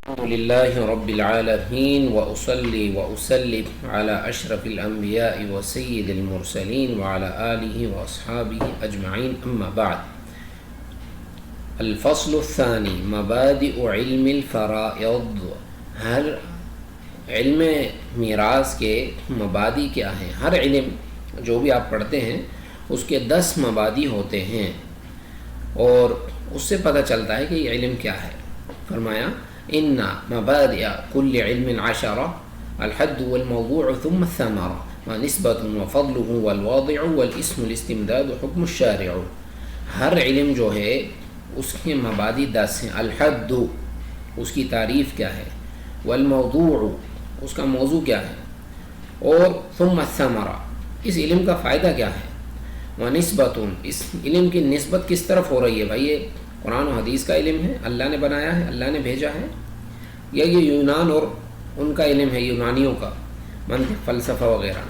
الحمد لله رب العالمين وأصلي وأسلم على أشرف الأنبياء وسيد المرسلين وعلى آله وأصحابه أجمعين أما بعد الفصل الثاني مبادئ علم الفرائض ہر علم میراث کے مبادی کیا ہیں؟ ہر علم جو بھی آپ پڑھتے ہیں اس کے 10 مبادی ہوتے ہیں اور اس سے پتہ چلتا ہے کہ یہ علم کیا ہے۔ فرمایا ان مبادئ كل علم 10 الحد والموضوع ثم الثمرة ونسبة وفضله والواضع والاسم الاستمداد وحكم الشارع۔ ہر علم جو ہے اس کے مبادی 10 ہیں۔ الحد اس کی تعریف کیا ہے، والموضوع اس کا موضوع کیا ہے، اور ثم الثمرة اس علم کا فائدہ کیا ہے، ونسبة اس علم کی نسبت کس طرف ہو رہی ہے، بھائی یہ قرآن و حدیث کا علم ہے، اللہ نے بنایا ہے، اللہ نے بھیجا ہے، یا یہ یونان اور ان کا علم ہے، یونانیوں کا منطق فلسفہ وغیرہ۔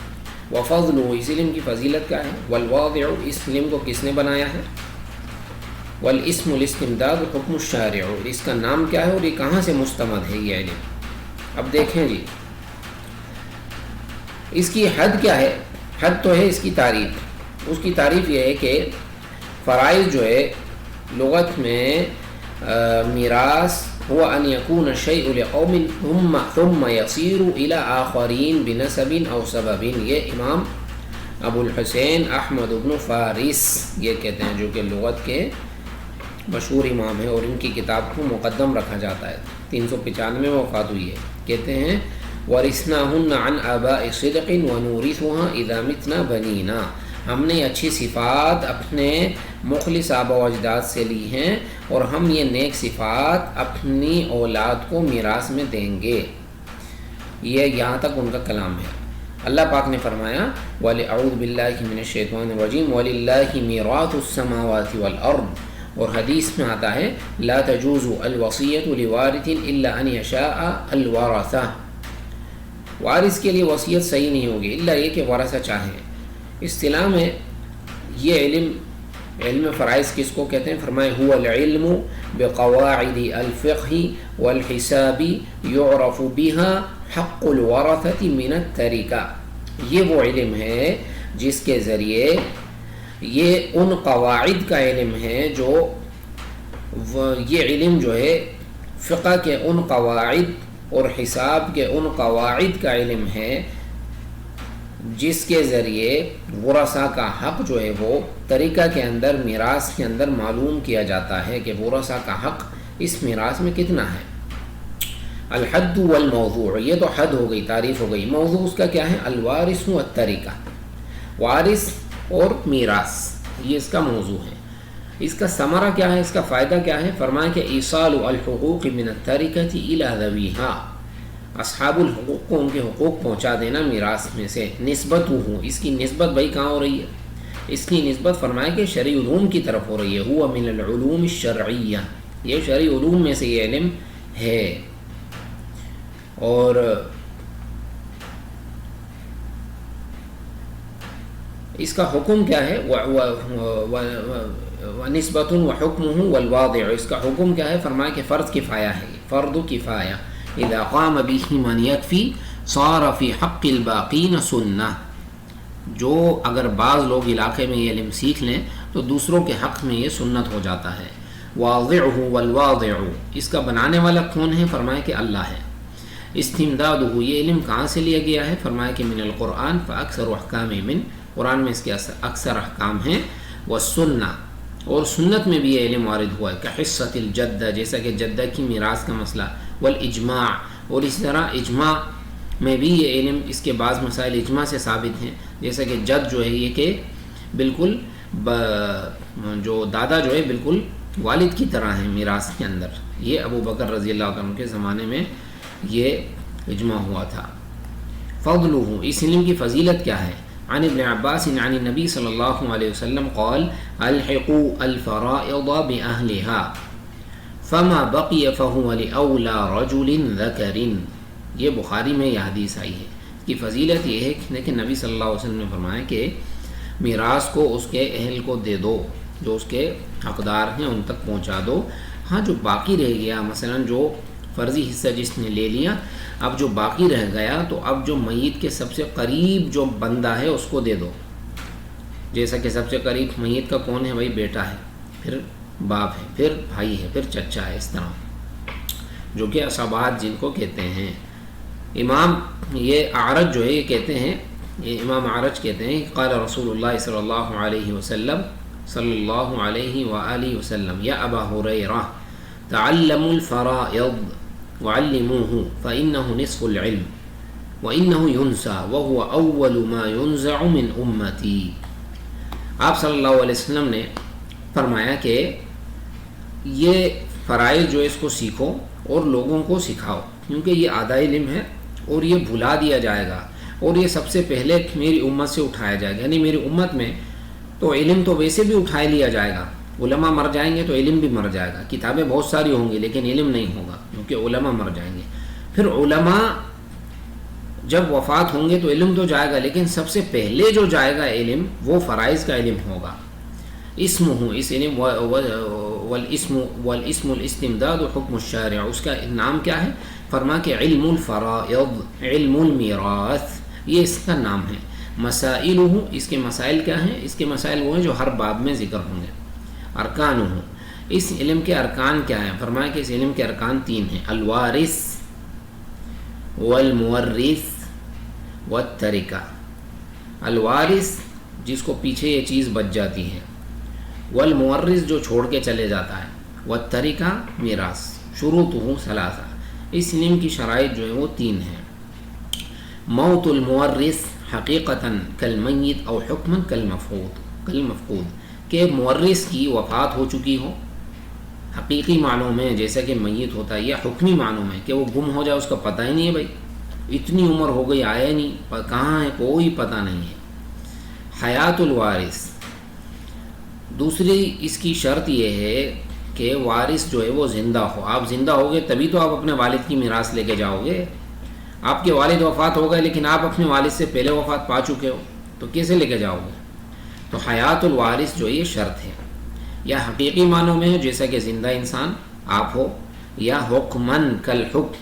وفضل اس علم کی فضیلت کیا ہے، والواضع اس علم کو کس نے بنایا ہے، والاسم الاستمداد حکم الشارع اس کا نام کیا ہے اور یہ کہاں سے مستمد ہے یہ علم۔ اب دیکھیں جی اس کی حد کیا ہے۔ حد تو ہے اس کی تعریف، اس کی تعریف یہ ہے کہ فرائض جو ہے لغت میں میراث هو ان يكون الشيء لقوم ثم يصير الى آخرين بنسب او سبب۔ یہ امام ابو الحسین احمد بن فارس یہ کہتے ہیں، جو کہ لغت کے مشہور امام ہیں اور ان کی کتاب کو مقدم رکھا جاتا ہے، 395 میں وفات ہوئی ہے۔ کہتے ہیں وَرِثْنَاهُنَّ عَنْ آبَاءِ صِدْقٍ وَنُورِثُهَا إِذَا مِتْنَا بَنِينَا۔ ہم نے اچھی صفات اپنے مخلص آبا و اجداد سے لی ہیں اور ہم یہ نیک صفات اپنی اولاد کو میراث میں دیں گے۔ یہ یہاں تک ان کا کلام ہے۔ اللہ پاک نے فرمایا وَلِأَعُوذُ بِاللَّهِ مِنَ الشَّيْطَانِ الرَّجِيمِ وَلِلَّهِ مِيرَاثُ السَّمَاوَاتِ وَالْأَرْضِ، اور حدیث میں آتا ہے لا تجوز الوصیۃ لوارث الا ان یشاء الورثہ، وارث کے لیے وصیت صحیح نہیں ہوگی الا یہ کہ ورثہ چاہیں۔ اصطلاح میں یہ علم فرائض کس کو کہتے ہیں؟ فرمائے هو العلم بقواعد الفقہ والحساب یعرف بها حق الورثۃ من الترکہ۔ یہ وہ علم ہے جس کے ذریعے یہ ان قواعد کا علم ہے جو یہ علم جو ہے فقہ کے ان قواعد اور حساب کے ان قواعد کا علم ہے جس کے ذریعے ورثہ کا حق جو ہے وہ طریقہ کے اندر میراث کے اندر معلوم کیا جاتا ہے کہ ورثہ کا حق اس میراث میں کتنا ہے۔ الحد والموضوع یہ تو حد ہو گئی، تعریف ہو گئی۔ موضوع اس کا کیا ہے؟ الوارث والطریقہ، وارث اور میراث یہ اس کا موضوع ہے۔ اس کا ثمرہ کیا ہے، اس کا فائدہ کیا ہے؟ فرمایا کہ ایصال الحقوق من الترکۃ الی ذویہا، اصحاب الحقوق کو ان کے حقوق پہنچا دینا میراث میں سے۔ نسبت ہو اس کی نسبت بھائی کہاں ہو رہی ہے؟ اس کی نسبت فرمایا کہ شرعی علوم کی طرف ہو رہی ہے۔ ہوا من العلوم الشرعیہ، یہ شرعی علوم میں سے یہ علم ہے۔ اور اس کا حکم کیا ہے؟ وَنِسْبَةٌ وَحُكْمُهُ وَالْوَاضِعُ اس کا حکم کیا ہے؟ فرمایا کہ فرض کفایہ ہے، فرض کفایہ۔ اذا قام به من يكفي صار في حق الباقين سنة، جو اگر بعض لوگ علاقے میں یہ علم سیکھ لیں تو دوسروں کے حق میں یہ سنت ہو جاتا ہے۔ واضعه والواضع اس کا بنانے والا کون ہے؟ فرمایا کہ اللہ ہے۔ استمدادہ یہ علم کہاں سے لیا گیا ہے؟ فرمایا کہ من القرآن فاکثر احکام من، قرآن میں اس کے اکثر احکام ہیں، والسنہ اور سنت میں بھی یہ علم وارد ہوا ہے، کحصۃ الجدہ جیسا کہ جدہ کی میراث کا مسئلہ، والاجماع اور اسی طرح اجماع میں بھی یہ علم، اس کے بعض مسائل اجماع سے ثابت ہیں، جیسا کہ جد جو ہے یہ کہ بالکل جو دادا جو ہے بالکل والد کی طرح ہے میراث کے اندر، یہ ابو بکر رضی اللہ عنہ کے زمانے میں یہ اجماع ہوا تھا۔ فضلہ اس علم کی فضیلت کیا ہے؟ عن ابن عباس عن النبی صلی اللہ علیہ وسلم قال الحقوا الفرائض بأهلها فما بقي فهو لأولى رجل ذكر۔ یہ بخاری میں یہ حدیث آئی ہے۔ اس کی فضیلت یہ ہے کہ نبی صلی اللہ علیہ وسلم نے فرمایا کہ میراث کو اس کے اہل کو دے دو، جو اس کے حقدار ہیں ان تک پہنچا دو۔ ہاں جو باقی رہ گیا، مثلا جو فرضی حصہ جس نے لے لیا، اب جو باقی رہ گیا تو اب جو میت کے سب سے قریب جو بندہ ہے اس کو دے دو. جیسا کہ سب سے قریب میت کا کون ہے بھائی؟ بیٹا ہے، پھر باپ ہے، پھر بھائی ہے، پھر چچا ہے، اس طرح جو کہ عصبات جن کو کہتے ہیں. امام یہ اعرج جو ہے یہ کہتے ہیں، یہ امام اعرج کہتے ہیں قال رسول اللہ صلی اللہ علیہ وسلم صلی اللہ علیہ وآلہ وسلم یا ابا ہریرہ تعلموا الفرائض وعلموه فإنه نصف العلم وإنه ينسى وهو أول ما ينزع من أمتي. آپ صلی اللہ علیہ وسلم نے فرمایا کہ یہ فرائض جو اس کو سیکھو اور لوگوں کو سکھاؤ، کیونکہ یہ آدھا علم ہے اور یہ بھلا دیا جائے گا، اور یہ سب سے پہلے میری امت سے اٹھایا جائے گا. یعنی میری امت میں تو علم تو ویسے بھی اٹھا لیا جائے گا، علماء مر جائیں گے تو علم بھی مر جائے گا، کتابیں بہت ساری ہوں گی لیکن علم نہیں ہوگا کیونکہ علماء مر جائیں گے. پھر علماء جب وفات ہوں گے تو علم تو جائے گا، لیکن سب سے پہلے جو جائے گا علم وہ فرائض کا علم ہوگا. اسمہ اس علم والاسم الاستمداد حکم الشارع، اس کا نام کیا ہے؟ فرما کہ علم الفرائض، علم المیراث، یہ اس کا نام ہے. مسائلہ، اس کے مسائل کیا ہیں؟ اس کے مسائل وہ ہیں جو ہر باب میں ذکر ہوں گے. ارکانہ، اس علم کے ارکان کیا ہیں؟ فرمایا کہ اس علم کے ارکان 3 ہیں: الوارث والمورث والترکہ. الوارث جس کو پیچھے یہ چیز بچ جاتی ہے، والمورث جو چھوڑ کے چلے جاتا ہے، والترکہ میراث. شروطہ ثلاثہ، اس علم کی شرائط جو ہیں وہ 3 ہیں. موت المورث حقیقتاً کالمیت او حکماً کالمفقود، کہ مورث کی وفات ہو چکی ہو حقیقی معنوں میں جیسا کہ میت ہوتا ہے، یا حکمی معنوں میں کہ وہ گم ہو جائے، اس کا پتہ ہی نہیں ہے، بھائی اتنی عمر ہو گئی آیا ہی نہیں، کہاں ہے کوئی پتہ نہیں ہے. حیات الوارث، دوسری اس کی شرط یہ ہے کہ وارث جو ہے وہ زندہ ہو. آپ زندہ ہوگے تبھی تو آپ اپنے والد کی میراث لے کے جاؤ گے. آپ کے والد وفات ہو گئے لیکن آپ اپنے والد سے پہلے وفات پا چکے ہو تو کیسے لے کے جاؤ گے؟ تو حیات الوارث جو یہ شرط ہے، یا حقیقی معنوں میں جیسا کہ زندہ انسان آپ ہو، یا حکمن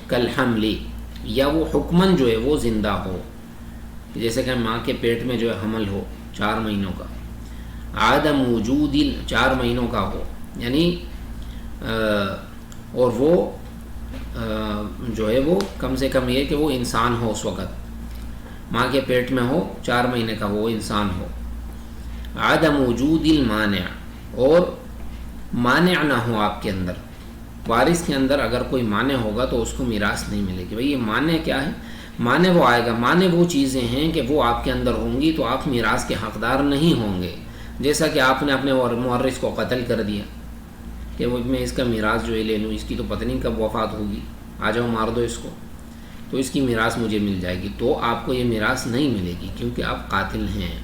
کالحملی، یا وہ حکمن جو ہے وہ زندہ ہو، جیسے کہ ماں کے پیٹ میں جو ہے حمل ہو 4 مہینوں کا، عدم وجود 4 مہینوں کا ہو، یعنی اور وہ جو ہے وہ کم سے کم یہ کہ وہ انسان ہو، اس وقت ماں کے پیٹ میں ہو 4 مہینے کا وہ انسان ہو. عدم وجود المانع، اور مانع نہ ہو آپ کے اندر. وارث کے اندر اگر کوئی مانع ہوگا تو اس کو میراث نہیں ملے گی. بھئی یہ مانع کیا ہے؟ مانع وہ آئے گا، مانع وہ چیزیں ہیں کہ وہ آپ کے اندر ہوں گی تو آپ میراث کے حقدار نہیں ہوں گے. جیسا کہ آپ نے اپنے مورث کو قتل کر دیا کہ وہ میں اس کا میراث جو ہے لے لوں، اس کی تو پتہ نہیں کب وفات ہوگی، آ جاؤ مار دو اس کو تو اس کی میراث مجھے مل جائے گی. تو آپ کو یہ میراث نہیں ملے گی کیونکہ آپ قاتل ہیں.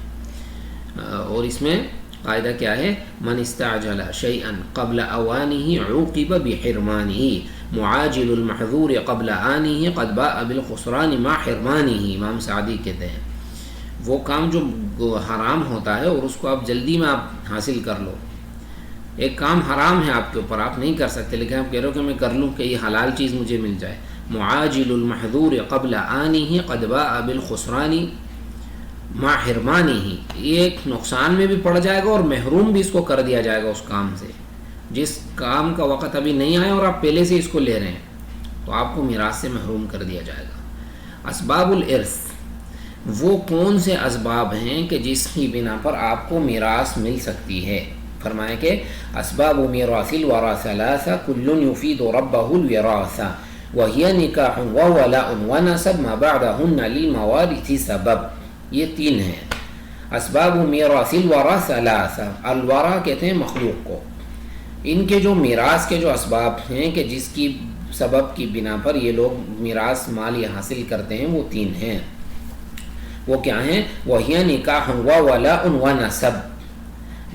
اور اس میں قاعدہ کیا ہے؟ من استعجل شيئا قبل اوانه عوقب بحرمانه، معاجل المحظور قبل آنه قد باء بالخسران مع حرمانه. امام سعدی کہتے ہیں وہ کام جو حرام ہوتا ہے اور اس کو آپ جلدی میں آپ حاصل کر لو. ایک کام حرام ہے آپ کے اوپر، آپ نہیں کر سکتے لیکن آپ کہہ رہے ہو کہ میں کر لوں کہ یہ حلال چیز مجھے مل جائے. معاجل المحظور قبل آنه قد باء بالخسران مع حرمانه، یہ ایک نقصان میں بھی پڑ جائے گا اور محروم بھی اس کو کر دیا جائے گا اس کام سے. جس کام کا وقت ابھی نہیں آیا اور آپ پہلے سے اس کو لے رہے ہیں تو آپ کو میراث سے محروم کر دیا جائے گا. اسباب الارث، وہ کون سے اسباب ہیں کہ جس کی بنا پر آپ کو میراث مل سکتی ہے؟ فرمایا کہ اسباب میراث الورى ثلاثہ کل یفید ربہ الوراثہ وہی نکاح وولاء ونسب ما بعدہن للموارث سبب. یہ 3 ہیں. اسباب میراث الورى ثلاثہ، الورا کہتے ہیں مخلوق کو، ان کے جو میراث کے جو اسباب ہیں کہ جس کی سبب کی بنا پر یہ لوگ میراث مال یہ حاصل کرتے ہیں وہ 3 ہیں. وہ کیا ہیں؟ وہی نکاح وولاء ونسب.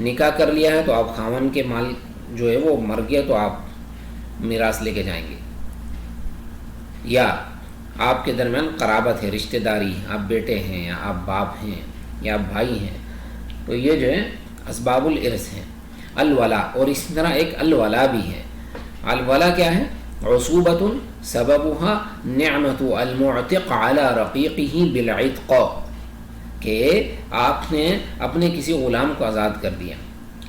نکاح کر لیا ہے تو آپ خاون کے مال جو ہے وہ مر گیا تو آپ میراث لے کے جائیں گے، یا آپ کے درمیان قرابت ہے، رشتہ داری، آپ بیٹے ہیں یا آپ باپ ہیں یا آپ بھائی ہیں، تو یہ جو ہے اسباب الارث ہیں. الولا، اور اسی طرح ایک الولا بھی ہے. الولا کیا ہے؟ عصوبۃ سببها نعمت المعتق على رقیقہ بالعتق، کہ آپ نے اپنے کسی غلام کو آزاد کر دیا،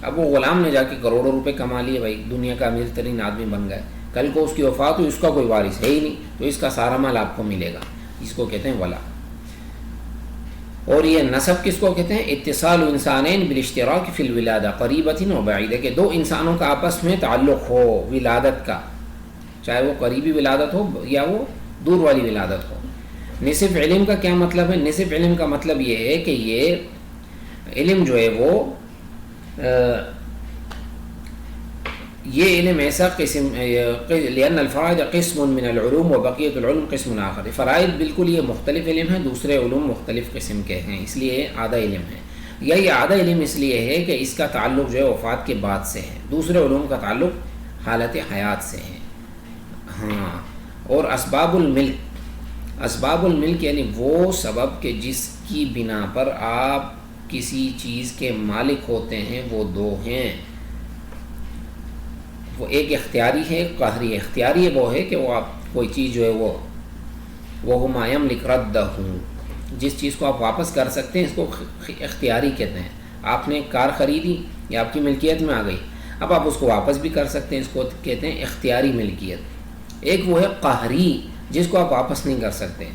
اب وہ غلام نے جا کے کروڑوں روپے کما لیے، بھائی دنیا کا امیر ترین آدمی بن گئے، کل کو اس کی وفات ہوئی، اس کا کوئی وارث ہے ہی نہیں، تو اس کا سارا مال آپ کو ملے گا، اس کو کہتے ہیں ولا۔ اور یہ نسب کس کو کہتے ہیں؟ اتصال انسانین بالاشتراک فی الولادہ قریبۃ و بعیدہ، کہ دو انسانوں کا آپس میں تعلق ہو ولادت کا، چاہے وہ قریبی ولادت ہو یا وہ دور والی ولادت ہو۔ نصف علم کا کیا مطلب ہے؟ نصف علم کا مطلب یہ ہے کہ یہ علم جو ہے وہ یہ علم ایسا قسم، لأن الفرائض قسم من العلوم وبقیۃ العلوم قسم آخر، فرائض بالکل یہ مختلف علم ہے، دوسرے علوم مختلف قسم کے ہیں، اس لیے آدھا علم ہے۔ یہ آدھا علم اس لیے ہے کہ اس کا تعلق جو ہے وفات کے بعد سے ہے، دوسرے علوم کا تعلق حالت حیات سے ہے۔ ہاں، اور اسباب الملک یعنی وہ سبب کہ جس کی بنا پر آپ کسی چیز کے مالک ہوتے ہیں، وہ دو ہیں، وہ ایک اختیاری ہے، ایک قہری۔ اختیاری وہ ہے کہ وہ آپ کوئی چیز جو ہے وہ ما یملک ردہ، جس چیز کو آپ واپس کر سکتے ہیں، اس کو اختیاری کہتے ہیں۔ آپ نے کار خریدی یا آپ کی ملکیت میں آ گئی، اب آپ اس کو واپس بھی کر سکتے ہیں، اس کو کہتے ہیں اختیاری ملکیت۔ ایک وہ ہے قہری، جس کو آپ واپس نہیں کر سکتے۔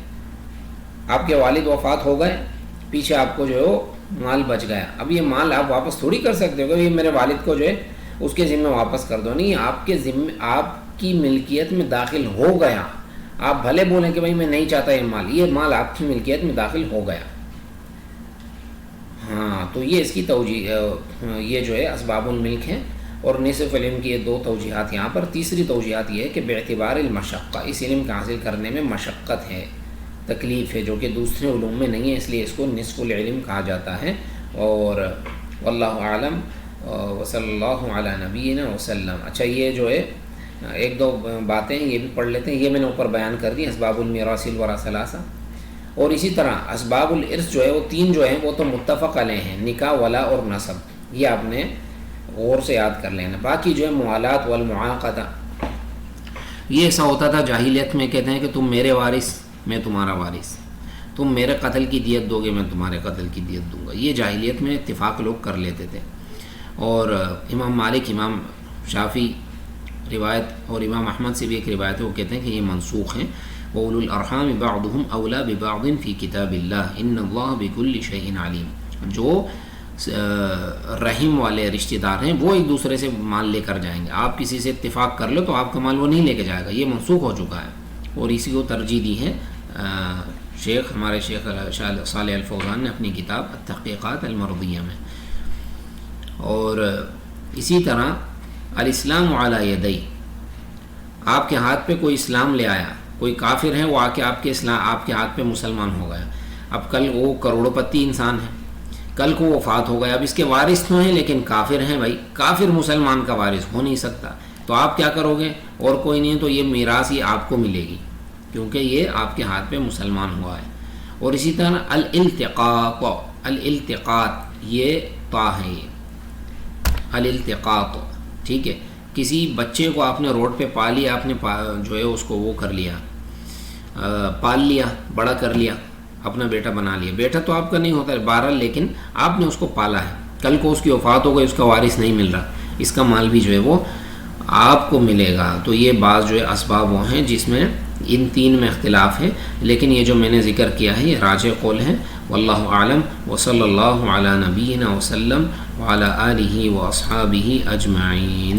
آپ کے والد وفات ہو گئے، پیچھے آپ کو جو ہے وہ مال بچ گیا، اب یہ مال آپ واپس تھوڑی کر سکتے ہو کہ یہ میرے والد کو جو ہے اس کے ذمہ واپس کر دو، نہیں، آپ کے ذمہ، آپ کی ملکیت میں داخل ہو گیا، آپ بھلے بولیں کہ بھائی میں نہیں چاہتا یہ مال آپ کی ملکیت میں داخل ہو گیا۔ ہاں، تو یہ اس کی توجیہ، یہ جو ہے اسباب الملک ہیں۔ اور نصف علم کی یہ دو توجیحات یہاں پر۔ تیسری توجیحات یہ ہے کہ باعتبار المشقہ، اس علم کا حاصل کرنے میں مشقت ہے، تکلیف ہے، جو کہ دوسرے علوم میں نہیں ہے، اس لیے اس کو نصف العلم کہا جاتا ہے۔ اور واللہ اعلم وصلی اللہ علی نبینا وسلم۔ اچھا، یہ جو ہے ایک دو باتیں یہ بھی پڑھ لیتے ہیں، یہ میں نے اوپر بیان کر دی، اسباب المیراث الورا ثلاثہ۔ اور اسی طرح اسباب الارث جو ہے وہ تین جو ہیں وہ تو متفق علیہ ہیں، نکاح، ولا اور نسب، یہ آپ نے غور سے یاد کر لینا۔ باقی جو ہے موالات والمعاقدہ، یہ ایسا ہوتا تھا جاہلیت میں، کہتے ہیں کہ تم میرے وارث، میں تمہارا وارث، تم میرے قتل کی دیت دو گے، میں تمہارے قتل کی دیت دوں گا، یہ جاہلیت میں اتفاق لوگ کر لیتے تھے۔ اور امام مالک، امام شافعی روایت اور امام احمد سے بھی ایک روایت ہے، وہ کہتے ہیں کہ یہ منسوخ ہیں۔ وَأُولُو الْأَرْحَامِ بَعْضُهُمْ أَوْلَىٰ بِبَعْضٍ فِي كِتَابِ اللَّهِ إِنَّ اللَّهَ بِكُلِّ شَيْءٍ عَلِيمٌ، جو رحم والے رشتہ دار ہیں وہ ایک دوسرے سے مال لے کر جائیں گے، آپ کسی سے اتفاق کر لو تو آپ کا مال وہ نہیں لے کے جائے گا، یہ منسوخ ہو چکا ہے۔ اور اسی کو ترجیح دی ہے ہمارے شیخ صالح الفوزان نے اپنی کتاب التحقیقات المرضیہ میں۔ اور اسی طرح الاسلام علی یدی، آپ کے ہاتھ پہ کوئی اسلام لے آیا، کوئی کافر ہے، وہ آ کے آپ کے ہاتھ پہ مسلمان ہو گیا، اب کل وہ کروڑوں پتی انسان ہے، کل کو وفات ہو گیا، اب اس کے وارث تو ہیں لیکن کافر ہیں، بھائی کافر مسلمان کا وارث ہو نہیں سکتا، تو آپ کیا کرو گے؟ اور کوئی نہیں ہے تو یہ میراث یہ آپ کو ملے گی، کیونکہ یہ آپ کے ہاتھ پہ مسلمان ہوا ہے۔ اور اسی طرح الالتقاط، الالتقاط یہ طا ہے، یہ الالتقاط، ٹھیک ہے، کسی بچے کو آپ نے روڈ پہ پا لیا، آپ نے جو ہے اس کو وہ کر لیا، پال لیا، بڑا کر لیا، اپنا بیٹا بنا لیا، بیٹا تو آپ کا نہیں ہوتا ہے بہرحال، لیکن آپ نے اس کو پالا ہے، کل کو اس کی وفات ہو گئی، اس کا وارث نہیں مل رہا، اس کا مال بھی جو ہے وہ آپ کو ملے گا۔ تو یہ بعض جو ہے اسباب وہ ہیں جس میں ان تین میں اختلاف ہے، لیکن یہ جو میں نے ذکر کیا ہے یہ راجح قول ہے۔ واللہ اعلم وصلی اللہ علی نبینا وسلم وعلی آلہ واصحابہ اجمعین۔